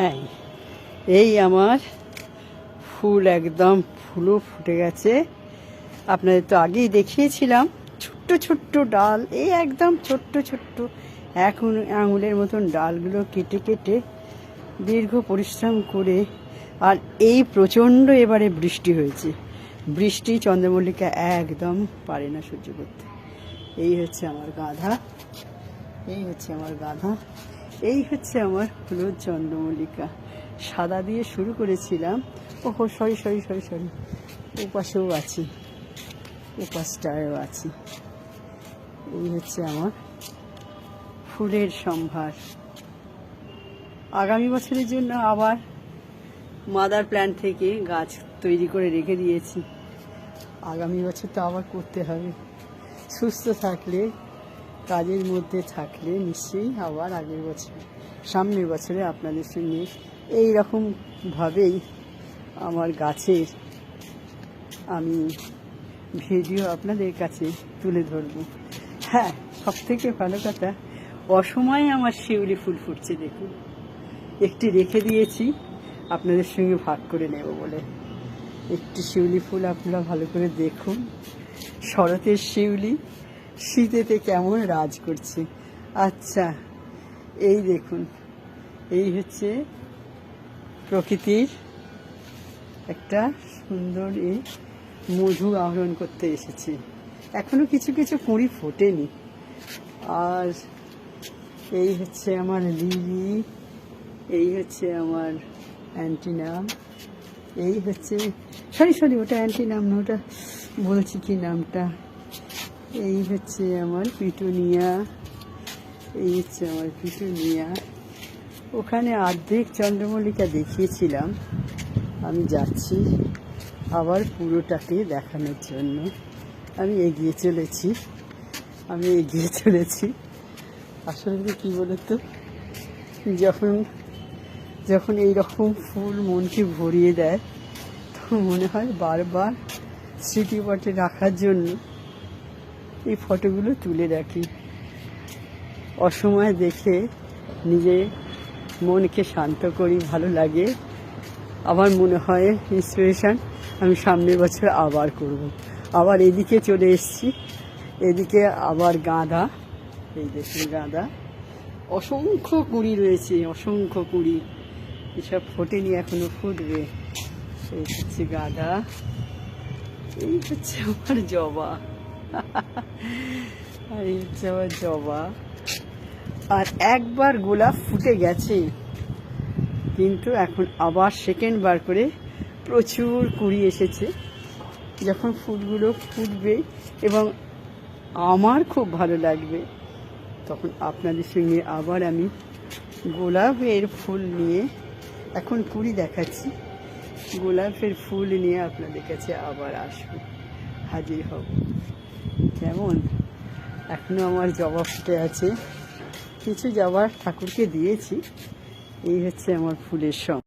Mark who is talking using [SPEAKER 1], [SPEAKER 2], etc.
[SPEAKER 1] এই এই আমার ফুল একদম ফুলও ফুটে গেছে। আপনাদের তো আগেই দেখিয়েছিলাম ছোট্ট ছোট্ট ডাল, এই একদম ছোট্ট ছোট্ট এখন আঙুলের মতন ডালগুলো কেটে কেটে দীর্ঘ পরিশ্রম করে। আর এই প্রচণ্ড এবারে বৃষ্টি হয়েছে, বৃষ্টি চন্দ্রমল্লিকা একদম পারে না সহ্য করতে। এই হচ্ছে আমার গাধা, এই হচ্ছে আমার গাধা, এই হচ্ছে আমার হলুদ চন্দ্রমল্লিকা। সাদা দিয়ে শুরু করেছিলাম। ওহো সরি সরি সরি সরি, ওপাশেও আছি, ওপাশটায়ও আছি। এই হচ্ছে আমার ফুলের সম্ভার। আগামী বছরের জন্য আবার মাদার প্ল্যান্ট থেকে গাছ তৈরি করে রেখে দিয়েছি। আগামী বছর তো আবার করতে হবে। সুস্থ থাকলে, কাজের মধ্যে থাকলে নিশ্চয়ই আবার আগের বছর সামনের বছরে আপনাদের সঙ্গে এই রকমভাবেই আমার গাছের আমি ভিডিও আপনাদের কাছে তুলে ধরব। হ্যাঁ, সবথেকে ভালো কথা, অসময়ে আমার শিউলি ফুল ফুটছে। দেখুন, একটি রেখে দিয়েছি আপনাদের সঙ্গে ভাগ করে নেব বলে। একটি শিউলি ফুল আপনারা ভালো করে দেখুন। শরতের শিউলি শীতেতে কেমন রাজ করছে। আচ্ছা, এই দেখুন, এই হচ্ছে প্রকৃতির একটা সুন্দর এই মধু আহরণ করতে এসেছে। এখনো কিছু কিছু কুঁড়ি ফোটেনি। আর এই হচ্ছে আমার লিলি, এই হচ্ছে আমার অ্যান্টিনাম, এই হচ্ছে সরি সরি ওটা অ্যান্টিনাম না, ওটা বলছি কি নামটা। এই হচ্ছে আমার পিটুনিয়া, এই হচ্ছে আমার পিটুনিয়া। ওখানে অর্ধেক চন্দ্রমল্লিকা দেখিয়েছিলাম, আমি যাচ্ছি আবার পুরোটাকে দেখানোর জন্য। আমি এগিয়ে চলেছি। আসলে কি বলতো, যখন এই রকম ফুল মনকে ভরিয়ে দেয় তখন মনে হয় বারবার স্মৃতিপটে রাখার জন্য এই ফটোগুলো তুলে রাখি। অসময় দেখে নিজে মনকে শান্ত করি, ভালো লাগে। আমার মনে হয় ইন্সপিরেশন আমি সামনের বছর আবার করব। আবার এদিকে চলে এসেছি, এদিকে আবার গাঁদা। এই দেখুন গাঁদা, অসংখ্য কুঁড়ি রয়েছে, অসংখ্য কুঁড়ি। এসব ফোটেনি, এখনো ফুটবে। এই হচ্ছে গাঁদা, এই হচ্ছে আমার জবা, আর এই হচ্ছে আমার জবা। আর একবার গোলাপ ফুটে গেছে, কিন্তু এখন আবার সেকেন্ড বার করে প্রচুর কুঁড়ি এসেছে। যখন ফুলগুলো ফুটবে এবং আমার খুব ভালো লাগবে, তখন আপনাদের সঙ্গে আবার আমি গোলাপের ফুল নিয়ে, এখন কুঁড়ি দেখাচ্ছি, গোলাপের ফুল নিয়ে আপনাদের কাছে আবার আসবো, হাজির হব। কেমন, এখনো আমার জবা ফুটে আছে, কিছু জবা ঠাকুরকে দিয়েছি। এই হচ্ছে আমার ফুলের সঙ্গ।